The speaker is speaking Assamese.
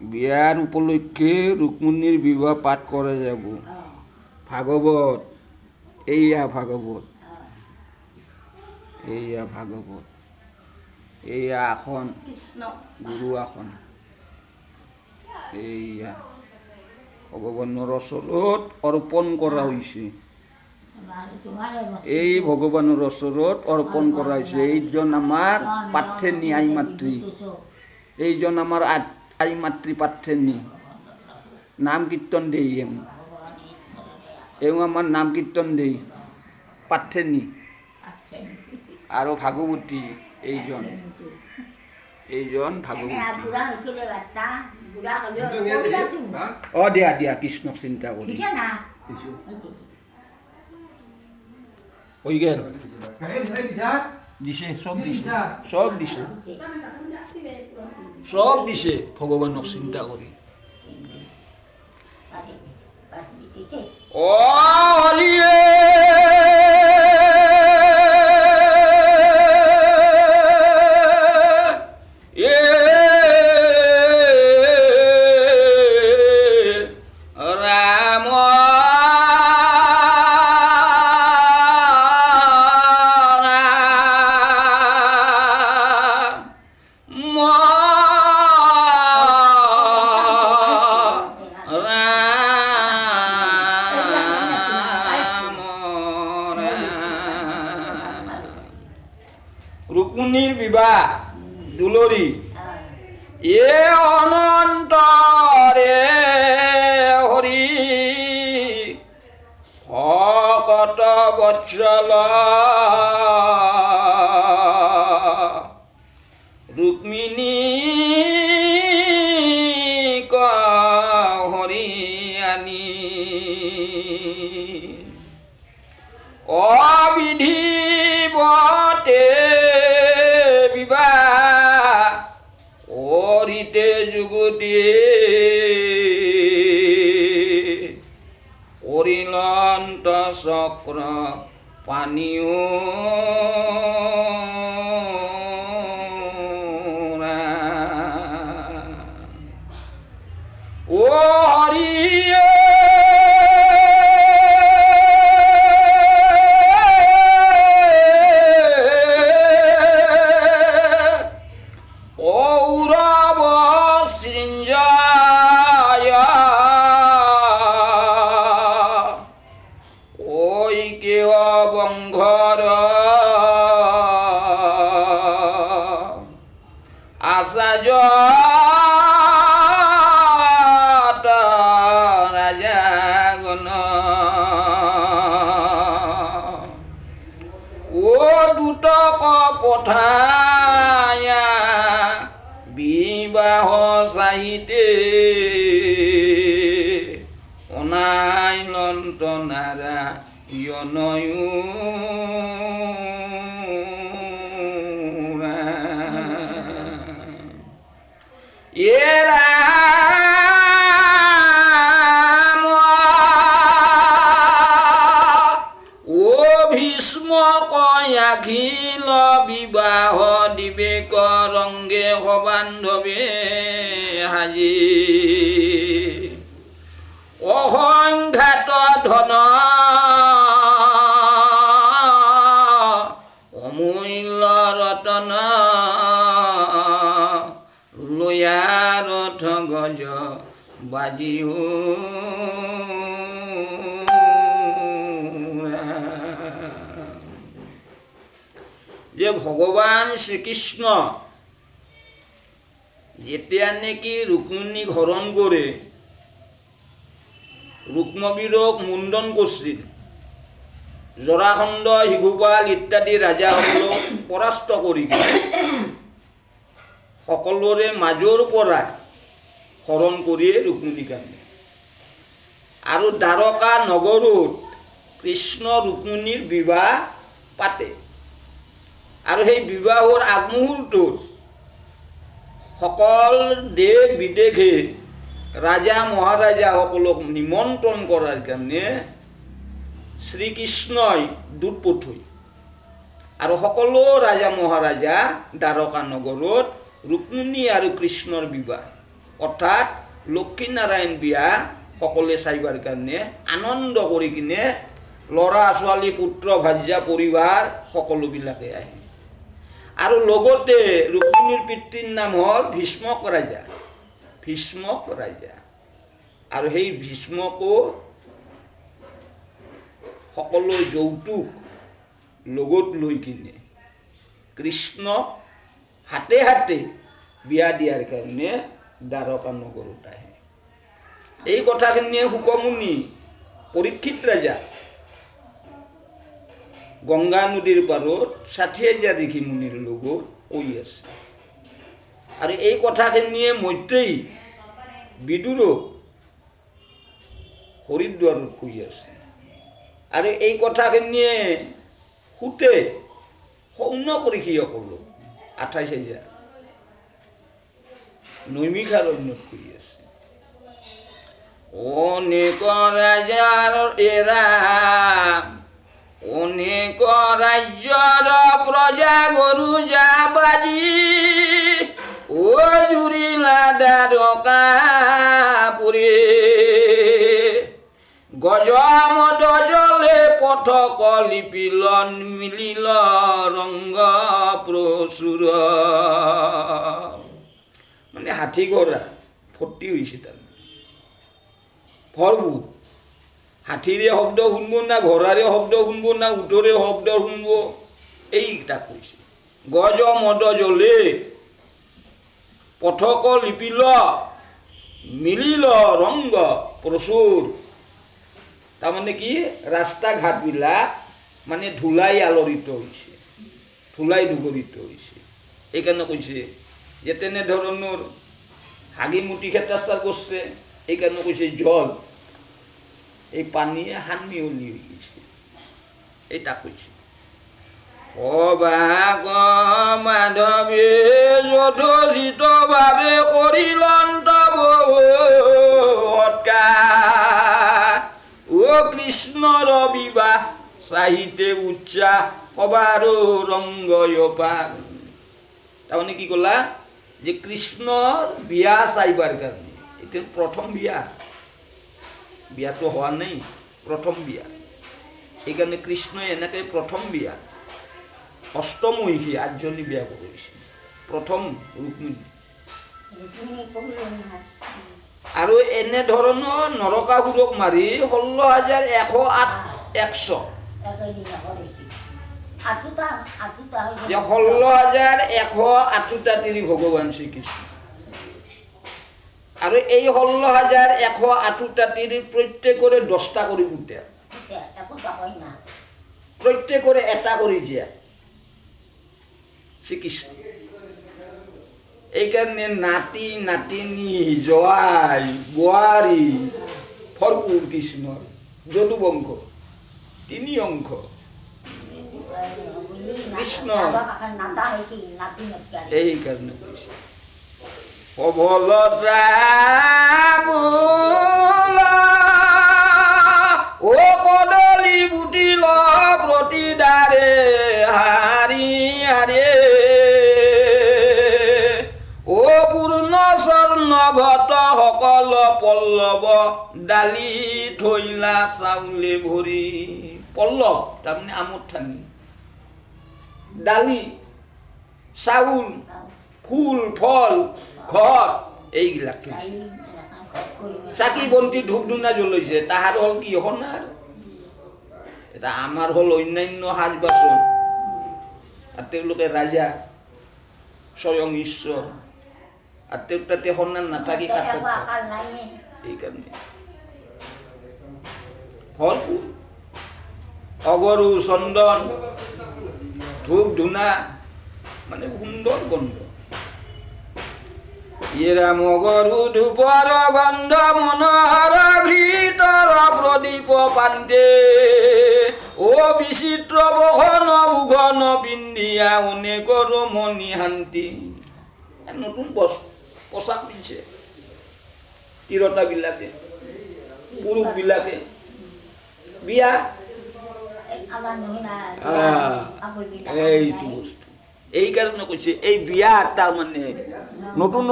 বিয়াৰ উপলক্ষে ৰুক্মিণীৰ বিবাহ পাঠ কৰে যাব ভাগবত এইয়া ভাগবত এইয়া আসন গুৰু আসন এইয়া ভগৱানৰ ওচৰত অৰ্পণ কৰা হৈছে এই ভগৱানৰ ওচৰত অৰ্পণ কৰা হৈছে এইজন আমাৰ পাৰ্থেনী আই মাতৃ এইজন আমাৰ আই মাতৃ পাৰ্থেনী নাম কীৰ্তন দেই এওঁ আমাৰ নাম কীৰ্তন দেই পাৰ্থেনী আৰু ভাগৱতী এইজন ভাগৱতী দিয়া কৃষ্ণক চিন্তা কৰি হৈ গেল দিছে সব দিছে ভগৱানক চিন্তা কৰি হৰিয়ে রুক্মিণীর বিবাহ দুলরী এ অনন্তরে হরি ভকত বৎসল রুক্মিণী হরি আনি অবিধিবতে ওরিতে যুগতি অরিলন্ত চক্র পানীয় ও হরিয়ে বংঘর আচার্য রাজাগণ ও দুটক পঠায়া বিবাহ চাহিতে অনাইলন্ত নারা ইয়নয়ু এরা ও ভীষ্ম কয়াখিল বিবাহ দিবেক রঙ্গে সবান্ধবে হাজি অসংঘাত ধন অমূল্য ৰতন লয়াৰথ গজ বাজিও যে ভগৱান শ্ৰীকৃষ্ণ যেতিয়া নেকি ৰুক্মিণীক হৰণ কৰে ৰুক্মবীৰক মুণ্ডন কৰছিল জৰাখণ্ড শিশুপাল ইত্যাদি ৰাজাসকলক পৰাস্ত কৰি সকলোৰে মাজৰ পৰা হৰণ কৰিয়ে ৰুক্মিণীক আনে আৰু দ্বাৰকা নগৰত কৃষ্ণ ৰুক্মিণীৰ বিবাহ পাতে আৰু সেই বিবাহৰ আগমুহূৰ্তত সকল দেশ বিদেশে রাজা মহারাজা সকলক নিমন্ত্রণ করার কারণে শ্রীকৃষ্ণই দূত পঠই আর সকলো রাজা মহারাজা দ্বারকা নগরত রুক্মিণী আর কৃষ্ণর বিবাহ অৰ্থাৎ লক্ষীনাৰায়ণ বিয়া সকলোৱে চাইবাৰ কাৰণে আনন্দ কৰি কিনে ল'ৰা ছোৱালী পুত্ৰ ভাৰ্যা পৰিবাৰ সকলোবিলাকে আহে। আৰু লগতে ৰুক্মিণীৰ পিতৃৰ নাম হ'ল ভীষ্মক ৰাজা। ভীষ্মক ৰাজা। আৰু সেই ভীষ্মকো সকলো যৌতুক লগত লৈ কিনে কৃষ্ণক হাতে হাতে বিয়া দিয়াৰ কাৰণে দ্বাৰকা নগৰত আহে। এই কথাখিনিয়ে শুকমুনি পৰীক্ষিত ৰাজা গংগা নদীৰ পাৰত ৬০,০০০ ঋষি মুনিৰ লগত কৈ আছে। আৰু এই কথাখিনিয়ে মৈত্ৰেয়ী বিদুৰক হৰিদ্বাৰত কৈ আছে। আৰু এই কথাখিনিয়ে সুতে শৌনক ঋষিসকলক ২৮,০০০ নৈমিষাৰণ্যত কৈ আছে। অনেক ৰাজাৰ এৰা অনেক ৰাজ্যৰ প্ৰজা গৰু যাবাজি ও জুৰিলা দ্বাৰকাপুৰী গজ মদ জলে পথক লিপিলন মিলিল ৰংগ প্ৰচুৰ। মানে হাতী গড়া ফৰ্তি হৈছে তাৰমানে ভৰপুৰ। হাতীৰে শব্দ শুনব না ঘোঁৰাৰে শব্দ শুনব না উটৰে শব্দ শুনব, এইকেইটা কৈছে। গজ মদ জলে পথক লিপিল মিলিল ৰংগ প্ৰচুৰ। তাৰমানে কি ৰাস্তা ঘাটবিলাক মানে ধূলাই আলোড়িত হৈছে, ধূলাই দুগৰিত হৈছে। এইকাৰণে কৈছে যে তেনেধৰণৰ হাগি মুটি খেতাচাৰ কৰিছে। এইকাৰণে কৈছে জল এই পানীয়ে সানমিহলি হৈ গৈছে, এই তাক কৈছে। অবাক মাধৱী যথোচিত ভাৱে কৰিলন্ত সৎকাৰ ও কৃষ্ণৰ বিবাহ চাহিতে উচ্চাস সবাৰ ৰংগয়পাৰ। তাৰমানে কি ক'লা যে কৃষ্ণৰ বিয়া চাইবাৰ কাৰণে এতিয়া প্ৰথম বিয়া, বিয়াটো হোৱা নাই, প্ৰথম বিয়া। সেইকাৰণে কৃষ্ণই এনেকৈ প্ৰথম বিয়া অষ্টমহিষী ৮জনী বিয়া কৰিছে, প্ৰথম ৰুক্মিণী। আৰু এনেধৰণৰ নৰকাসুৰক মাৰি ১৬,১০৮ ১৬,১০৮ ভগৱান শ্ৰীকৃষ্ণ। আৰু এই ১৬,১০৮ প্ৰত্যেকৰে ১০টা কৰি ফুটে, প্ৰত্যেকৰে এটা কৰি দিয়া শ্ৰীকৃষ্ণ। এইকাৰণে নাতি নাতিনী জোৱাই বোৱাৰী ভৰপূৰ কৃষ্ণৰ যদু বংশ ৩ অংশ কৃষ্ণ। এইকাৰণে কৈছে ও কদলি বুটিল প্ৰতিদাৰে হাৰি হাৰে ও পূৰ্ণ স্বৰ্ণ ঘট সকল পল্লৱ ডালি থৈলা চাউলে ভৰি। পল্লৱ তাৰমানে আমোদ ঠানি, ডালি চাউল ফুল ফল ঘৰ এইবিলাক থৈছে। চাকি বন্তি ধূপ ধূনা জ্বলাইছে। তাহাৰ হ'ল কি সোণাৰ, এটা আমাৰ হ'ল অন্যান্য সাজ বাচন। আৰু তেওঁলোকে ৰাজা স্বয়ং ঈশ্বৰ, আৰু তেওঁ তাতে সোণাৰ নাথাকি কাঠত থাকে। এইকাৰণে ভৰপূৰ অগৰু চন্দন ধূপ ধূনা মানে সুন্দৰ গন্ধ। ইয়েৰা মগৰু ধূপৰ গন্ধ মনোহৰ ঘৃতৰ প্ৰদীপ পাণ্ডে ও বিচিত্ৰ বহন ভূষণ পিন্ধিয়া অনেকৰ মণি শান্তি। নতুন পোচাক পিন্ধছে তিৰোতাবিলাকে, পুৰুষবিলাকে। বিয়া এইটো বস্তু। এই কাৰণে কৈছে এই বিয়া তাৰমানে নতুন